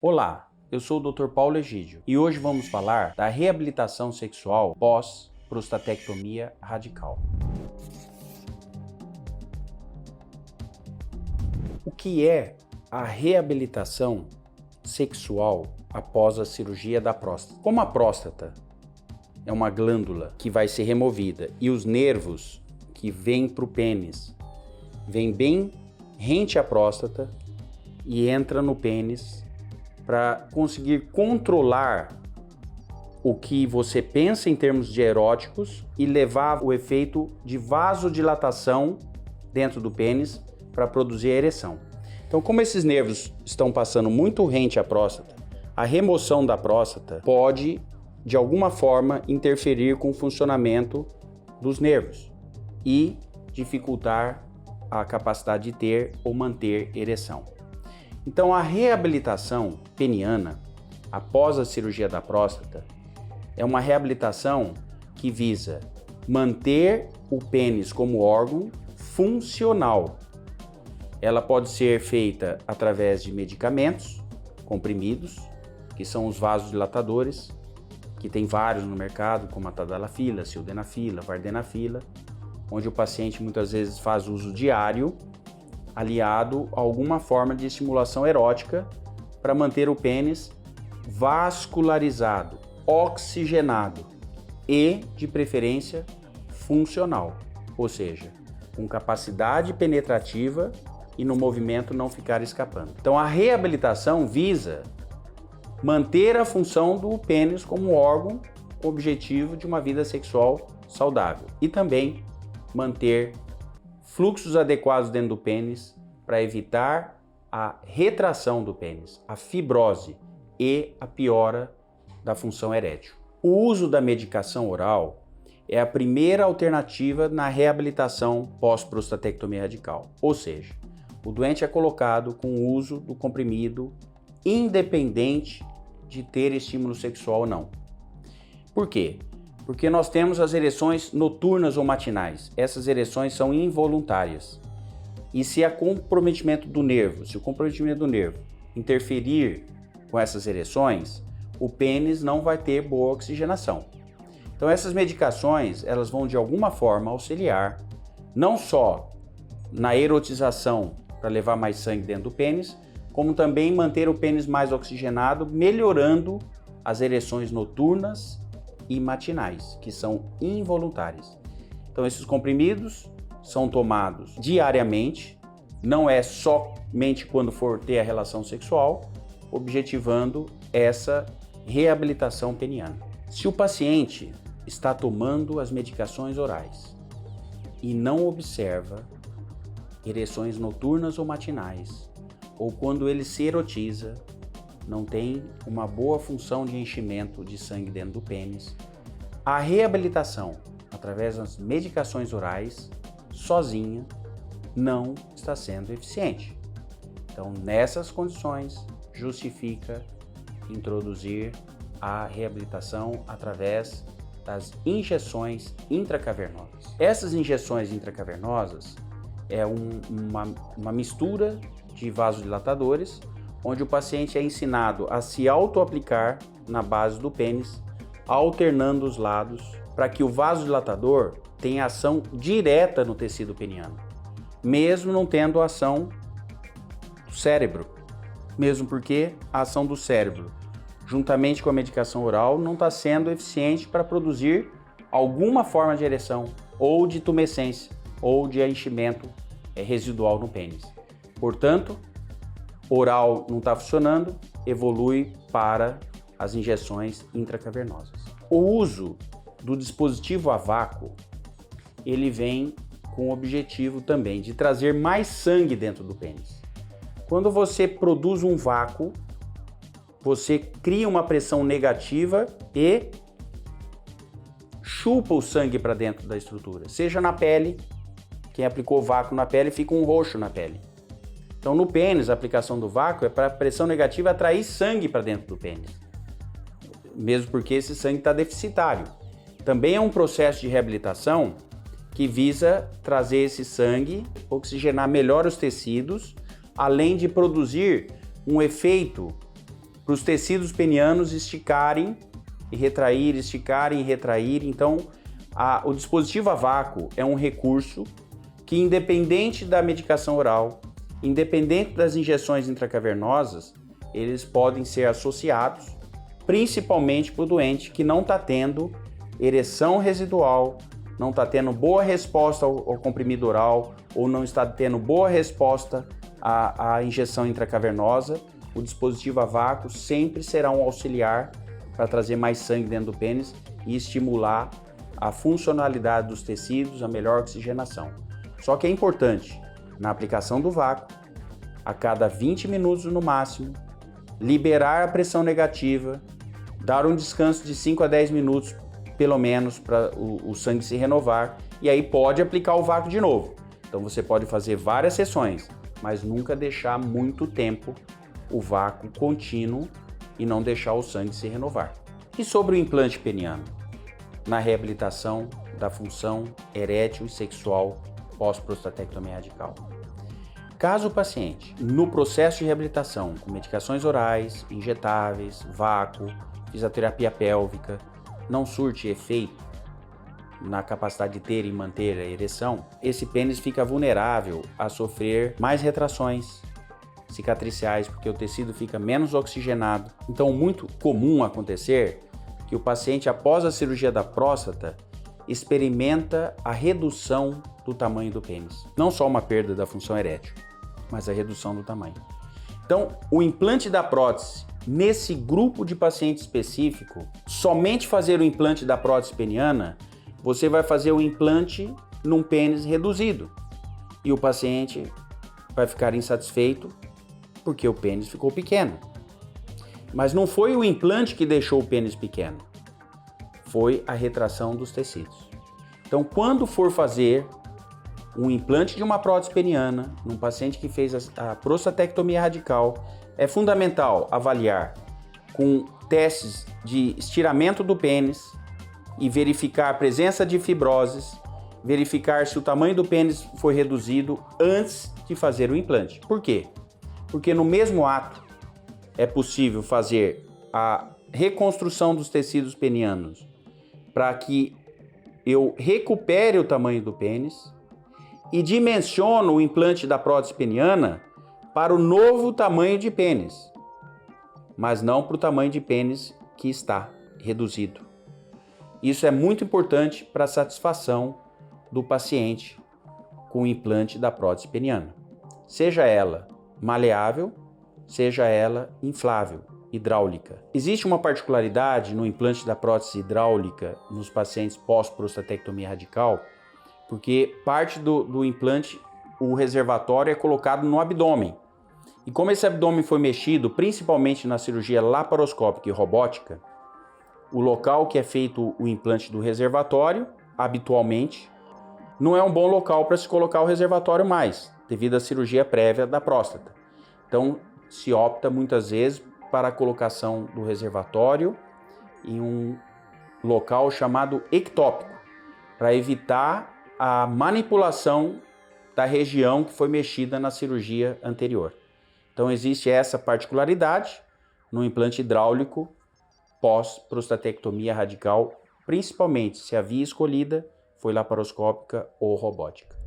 Olá, eu sou o Dr. Paulo Egídio e hoje vamos falar da reabilitação sexual pós-prostatectomia radical. O que é a reabilitação sexual após a cirurgia da próstata? Como a próstata é uma glândula que vai ser removida e os nervos que vêm para o pênis vêm bem rente à próstata e entra no pênis para conseguir controlar o que você pensa em termos de eróticos e levar o efeito de vasodilatação dentro do pênis para produzir a ereção. Então, como esses nervos estão passando muito rente à próstata, a remoção da próstata pode, de alguma forma, interferir com o funcionamento dos nervos e dificultar a capacidade de ter ou manter ereção. Então, a reabilitação peniana após a cirurgia da próstata é uma reabilitação que visa manter o pênis como órgão funcional. Ela pode ser feita através de medicamentos comprimidos, que são os vasodilatadores, que tem vários no mercado, como a tadalafila, sildenafila, vardenafila, onde o paciente muitas vezes faz uso diário, aliado a alguma forma de estimulação erótica para manter o pênis vascularizado, oxigenado e, de preferência, funcional, ou seja, com capacidade penetrativa e no movimento não ficar escapando. Então a reabilitação visa manter a função do pênis como órgão com o objetivo de uma vida sexual saudável e também manter fluxos adequados dentro do pênis para evitar a retração do pênis, a fibrose e a piora da função erétil. O uso da medicação oral é a primeira alternativa na reabilitação pós-prostatectomia radical, ou seja, o doente é colocado com o uso do comprimido independente de ter estímulo sexual ou não. Por quê? Porque nós temos as ereções noturnas ou matinais. Essas ereções são involuntárias. E se o comprometimento do nervo interferir com essas ereções, o pênis não vai ter boa oxigenação. Então essas medicações, elas vão de alguma forma auxiliar, não só na erotização para levar mais sangue dentro do pênis, como também manter o pênis mais oxigenado, melhorando as ereções noturnas e matinais, que são involuntárias. Então esses comprimidos são tomados diariamente, não é somente quando for ter a relação sexual, objetivando essa reabilitação peniana. Se o paciente está tomando as medicações orais e não observa ereções noturnas ou matinais, ou quando ele se erotiza, não tem uma boa função de enchimento de sangue dentro do pênis, a reabilitação através das medicações orais, sozinha, não está sendo eficiente. Então, nessas condições, justifica introduzir a reabilitação através das injeções intracavernosas. Essas injeções intracavernosas é uma mistura de vasodilatadores, onde o paciente é ensinado a se auto-aplicar na base do pênis, alternando os lados, para que o vasodilatador tenha ação direta no tecido peniano, mesmo não tendo ação do cérebro, mesmo porque a ação do cérebro, juntamente com a medicação oral, não está sendo eficiente para produzir alguma forma de ereção, ou de tumescência, ou de enchimento residual no pênis. Portanto, oral não está funcionando, evolui para as injeções intracavernosas. O uso do dispositivo a vácuo, ele vem com o objetivo também de trazer mais sangue dentro do pênis. Quando você produz um vácuo, você cria uma pressão negativa e chupa o sangue para dentro da estrutura, seja na pele, quem aplicou vácuo na pele fica um roxo na pele. Então no pênis, a aplicação do vácuo é para a pressão negativa atrair sangue para dentro do pênis, mesmo porque esse sangue está deficitário. Também é um processo de reabilitação que visa trazer esse sangue, oxigenar melhor os tecidos, além de produzir um efeito para os tecidos penianos esticarem e retrair, esticarem e retrair. Então, o dispositivo a vácuo é um recurso que, independente da medicação oral, independente das injeções intracavernosas, eles podem ser associados, principalmente para o doente que não está tendo ereção residual, não está tendo boa resposta ao comprimido oral ou não está tendo boa resposta à injeção intracavernosa. O dispositivo a vácuo sempre será um auxiliar para trazer mais sangue dentro do pênis e estimular a funcionalidade dos tecidos, a melhor oxigenação. Só que é importante, na aplicação do vácuo, a cada 20 minutos no máximo, liberar a pressão negativa, dar um descanso de 5 a 10 minutos, pelo menos, para o sangue se renovar, e aí pode aplicar o vácuo de novo. Então você pode fazer várias sessões, mas nunca deixar muito tempo o vácuo contínuo e não deixar o sangue se renovar. E sobre o implante peniano? Na reabilitação da função erétil e sexual pós-prostatectomia radical. Caso o paciente, no processo de reabilitação, com medicações orais, injetáveis, vácuo, fisioterapia pélvica, não surte efeito na capacidade de ter e manter a ereção, esse pênis fica vulnerável a sofrer mais retrações cicatriciais, porque o tecido fica menos oxigenado. Então, muito comum acontecer que o paciente, após a cirurgia da próstata, experimenta a redução do tamanho do pênis. Não só uma perda da função erétil, mas a redução do tamanho. Então, o implante da prótese, nesse grupo de paciente específico, somente fazer o implante da prótese peniana, você vai fazer o implante num pênis reduzido. E o paciente vai ficar insatisfeito porque o pênis ficou pequeno. Mas não foi o implante que deixou o pênis pequeno, foi a retração dos tecidos. Então, quando for fazer um implante de uma prótese peniana num paciente que fez a prostatectomia radical, é fundamental avaliar com testes de estiramento do pênis e verificar a presença de fibroses, verificar se o tamanho do pênis foi reduzido antes de fazer o implante. Por quê? Porque no mesmo ato é possível fazer a reconstrução dos tecidos penianos para que eu recupere o tamanho do pênis e dimensiono o implante da prótese peniana para o novo tamanho de pênis, mas não para o tamanho de pênis que está reduzido. Isso é muito importante para a satisfação do paciente com o implante da prótese peniana, seja ela maleável, seja ela inflável, hidráulica. Existe uma particularidade no implante da prótese hidráulica nos pacientes pós-prostatectomia radical, porque parte do implante, o reservatório é colocado no abdômen. E como esse abdômen foi mexido, principalmente na cirurgia laparoscópica e robótica, o local que é feito o implante do reservatório, habitualmente, não é um bom local para se colocar o reservatório mais, devido à cirurgia prévia da próstata. Então, se opta muitas vezes para a colocação do reservatório em um local chamado ectópico, para evitar a manipulação da região que foi mexida na cirurgia anterior. Então, existe essa particularidade no implante hidráulico pós-prostatectomia radical, principalmente se a via escolhida foi laparoscópica ou robótica.